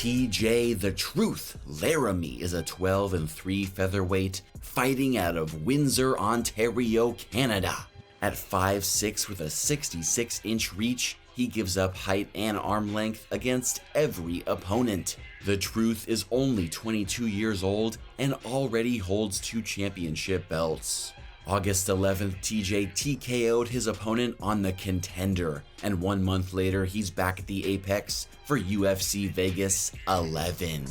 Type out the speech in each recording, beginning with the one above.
TJ The Truth Laramie is a 12-3 featherweight fighting out of Windsor, Ontario, Canada. At 5'6" with a 66-inch reach, he gives up height and arm length against every opponent. The Truth is only 22 years old and already holds 2 championship belts. August 11th, TJ TKO'd his opponent on the Contender, and 1 month later he's back at the Apex for UFC Vegas 11.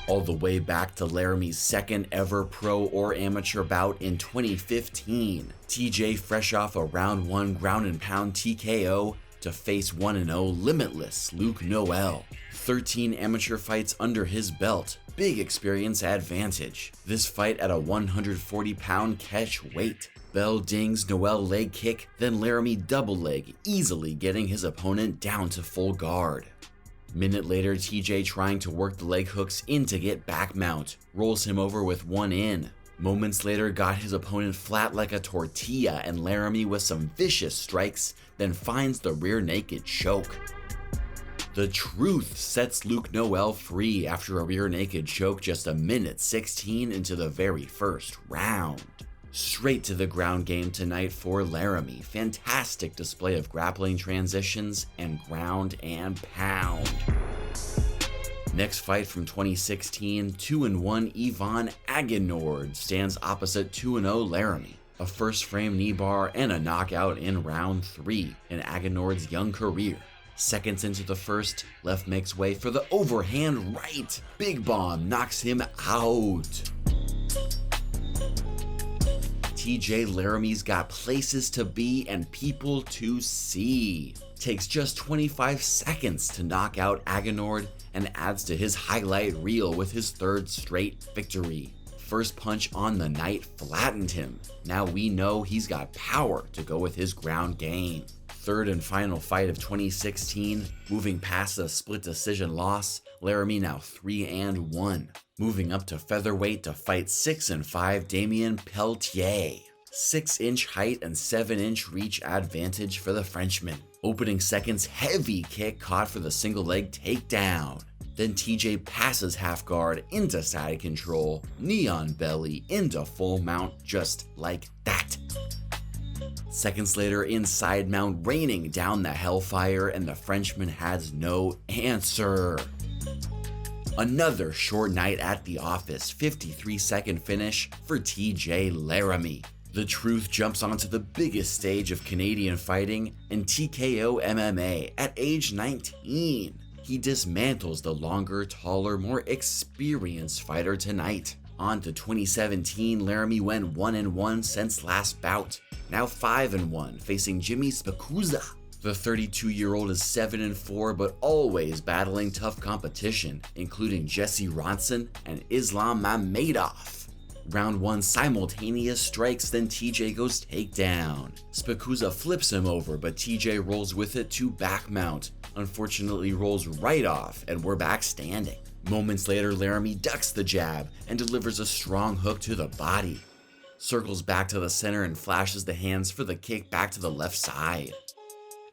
All the way back to Laramie's second ever pro or amateur bout in 2015, TJ fresh off a round 1 ground and pound TKO to face 1-0 limitless Luke Noel. 13 amateur fights under his belt, big experience advantage. This fight at a 140-pound catch weight. Bell dings Noel leg kick, then Laramie double leg, easily getting his opponent down to full guard. Minute later, TJ trying to work the leg hooks in to get back mount, rolls him over with 1 in. Moments later, got his opponent flat like a tortilla, and Laramie with some vicious strikes, then finds the rear naked choke. The Truth sets Luke Noel free after a rear naked choke just a minute 16 into the very first round. Straight to the ground game tonight for Laramie. Fantastic display of grappling transitions and ground and pound. Next fight from 2016, 2-1 Ivan Agenord stands opposite 2-0 Laramie. A first frame knee bar and a knockout in round 3 in Agenord's young career. Seconds into the first, left makes way for the overhand right. Big bomb knocks him out. TJ Laramie's got places to be and people to see. Takes just 25 seconds to knock out Agenord and adds to his highlight reel with his 3rd straight victory. First punch on the night flattened him. Now we know he's got power to go with his ground game. Third and final fight of 2016, moving past a split decision loss, Laramie now 3-1. Moving up to featherweight to fight 6-5 Damien Peltier. 6-inch height and 7-inch reach advantage for the Frenchman. Opening seconds, heavy kick caught for the single leg takedown. Then TJ passes half guard into side control, knee on belly into full mount just like that. Seconds later, inside mount raining down the hellfire, and the Frenchman has no answer. Another short night at the office, 53-second finish for TJ Laramie. The Truth jumps onto the biggest stage of Canadian fighting in TKO MMA at age 19. He dismantles the longer, taller, more experienced fighter tonight. On to 2017, Laramie went 1-1 since last bout. Now 5-1, facing Jimmy Spicuzza. The 32-year-old is 7-4, but always battling tough competition, including Jesse Ronson and Islam Mamedov. Round 1 simultaneous strikes, then TJ goes takedown. Spicuzza flips him over, but TJ rolls with it to back mount. Unfortunately rolls right off, and we're back standing. Moments later, Laramie ducks the jab and delivers a strong hook to the body. Circles back to the center and flashes the hands for the kick back to the left side.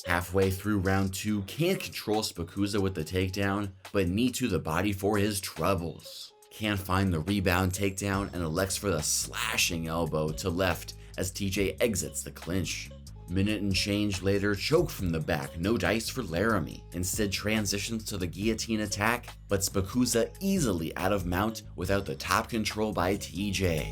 Halfway through round 2, can't control Spicuzza with the takedown, but knee to the body for his troubles. Can't find the rebound takedown and elects for the slashing elbow to left as TJ exits the clinch. Minute and change later, choke from the back, no dice for Laramie. Instead transitions to the guillotine attack, but Spicuzza easily out of mount without the top control by TJ.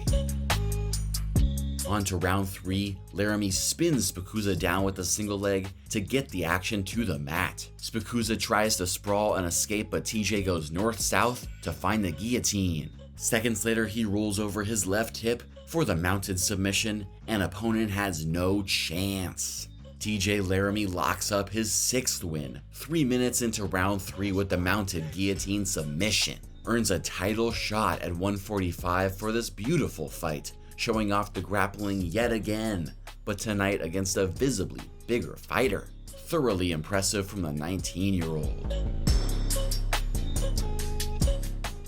On to round 3, Laramie spins Spicuzza down with a single leg to get the action to the mat. Spicuzza tries to sprawl and escape, but TJ goes north-south to find the guillotine. Seconds later, he rolls over his left hip for the mounted submission, and opponent has no chance. TJ Laramie locks up his 6th win, 3 minutes into round 3 with the mounted guillotine submission. Earns a title shot at 145 for this beautiful fight, showing off the grappling yet again, but tonight against a visibly bigger fighter. Thoroughly impressive from the 19-year-old.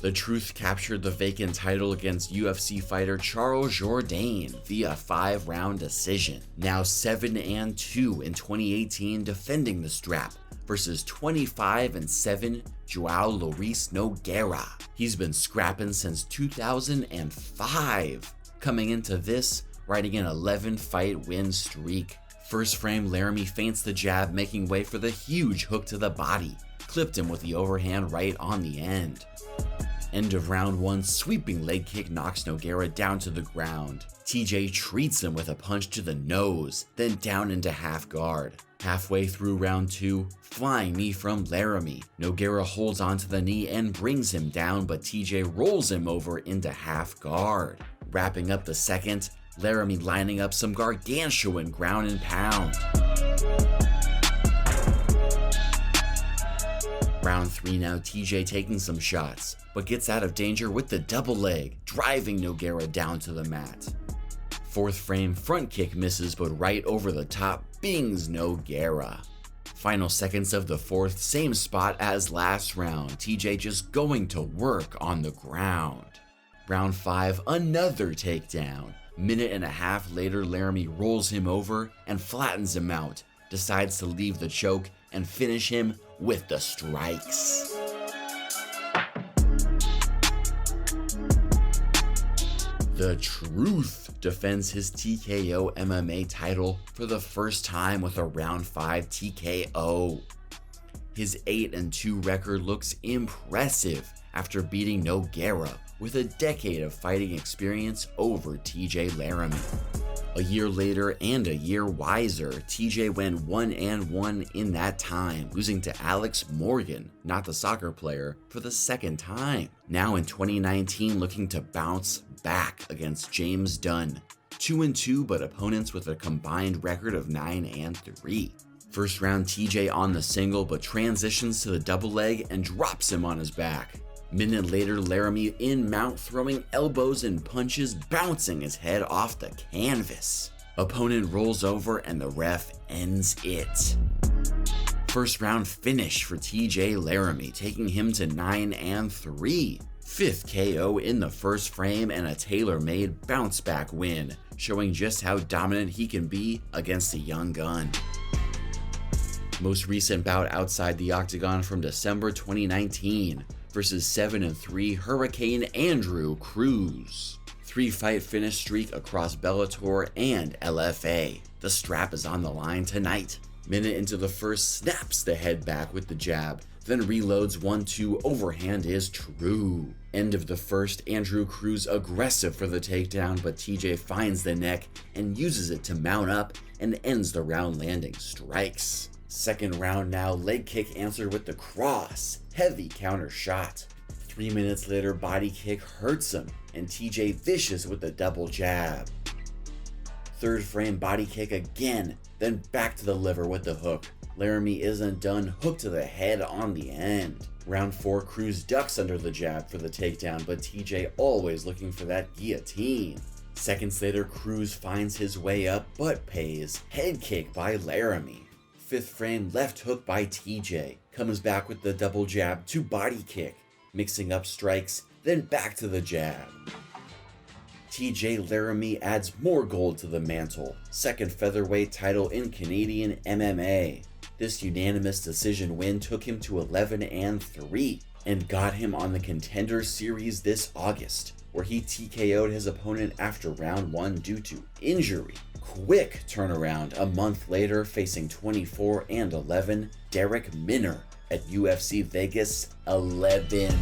The Truth captured the vacant title against UFC fighter Charles Jourdain via 5-round decision. Now 7-2 in 2018, defending the strap versus 25-7 Joao Luis Nogueira. He's been scrapping since 2005, coming into this riding an 11-fight win streak. First frame, Laramie feints the jab, making way for the huge hook to the body. Clipped him with the overhand right on the end. End of round 1, sweeping leg kick knocks Nogueira down to the ground. TJ treats him with a punch to the nose, then down into half guard. Halfway through round 2, flying knee from Laramie. Nogueira holds onto the knee and brings him down, but TJ rolls him over into half guard. Wrapping up the second, Laramie lining up some gargantuan ground and pound. Round 3 now, TJ taking some shots, but gets out of danger with the double leg, driving Nogueira down to the mat. Fourth frame, front kick misses, but right over the top bings Nogueira. Final seconds of the fourth, same spot as last round, TJ just going to work on the ground. Round 5, another takedown. Minute and a half later, Laramie rolls him over and flattens him out, decides to leave the choke and finish him with the strikes. The Truth defends his TKO MMA title for the first time with a round 5 TKO. His 8-2 record looks impressive after beating Nogueira with a decade of fighting experience over TJ Laramie. A year later and a year wiser, TJ went 1-1 in that time, losing to Alex Morgan, not the soccer player, for the second time. Now in 2019, looking to bounce back against James Dunn. 2-2, but opponents with a combined record of 9-3. First round, TJ on the single, but transitions to the double leg and drops him on his back. Minute later, Laramie in mount, throwing elbows and punches, bouncing his head off the canvas. Opponent rolls over and the ref ends it. First round finish for TJ Laramie, taking him to 9-3. Fifth KO in the first frame and a tailor-made bounce-back win, showing just how dominant he can be against a young gun. Most recent bout outside the octagon from December 2019 versus 7-3 Hurricane Andrew Cruz. 3-fight finish streak across Bellator and LFA. The strap is on the line tonight. Minute into the first, snaps the head back with the jab, then reloads 1-2 overhand is true. End of the first, Andrew Cruz aggressive for the takedown, but TJ finds the neck and uses it to mount up and ends the round landing strikes. Second round now, leg kick answered with the cross, heavy counter shot. 3 minutes later, body kick hurts him, and TJ vicious with the double jab. Third frame, body kick again, then back to the liver with the hook. Laramie isn't done, hook to the head on the end. Round 4, Cruz ducks under the jab for the takedown, but TJ always looking for that guillotine. Seconds later, Cruz finds his way up, but pays. Head kick by Laramie. Fifth frame, left hook by TJ. Comes back with the double jab to body kick. Mixing up strikes, then back to the jab. TJ Laramie adds more gold to the mantle. Second featherweight title in Canadian MMA. This unanimous decision win took him to 11-3 and got him on the Contender series this August, where he TKO'd his opponent after round 1 due to injury. Quick turnaround a month later, facing 24-11 Derek Minner at UFC Vegas 11.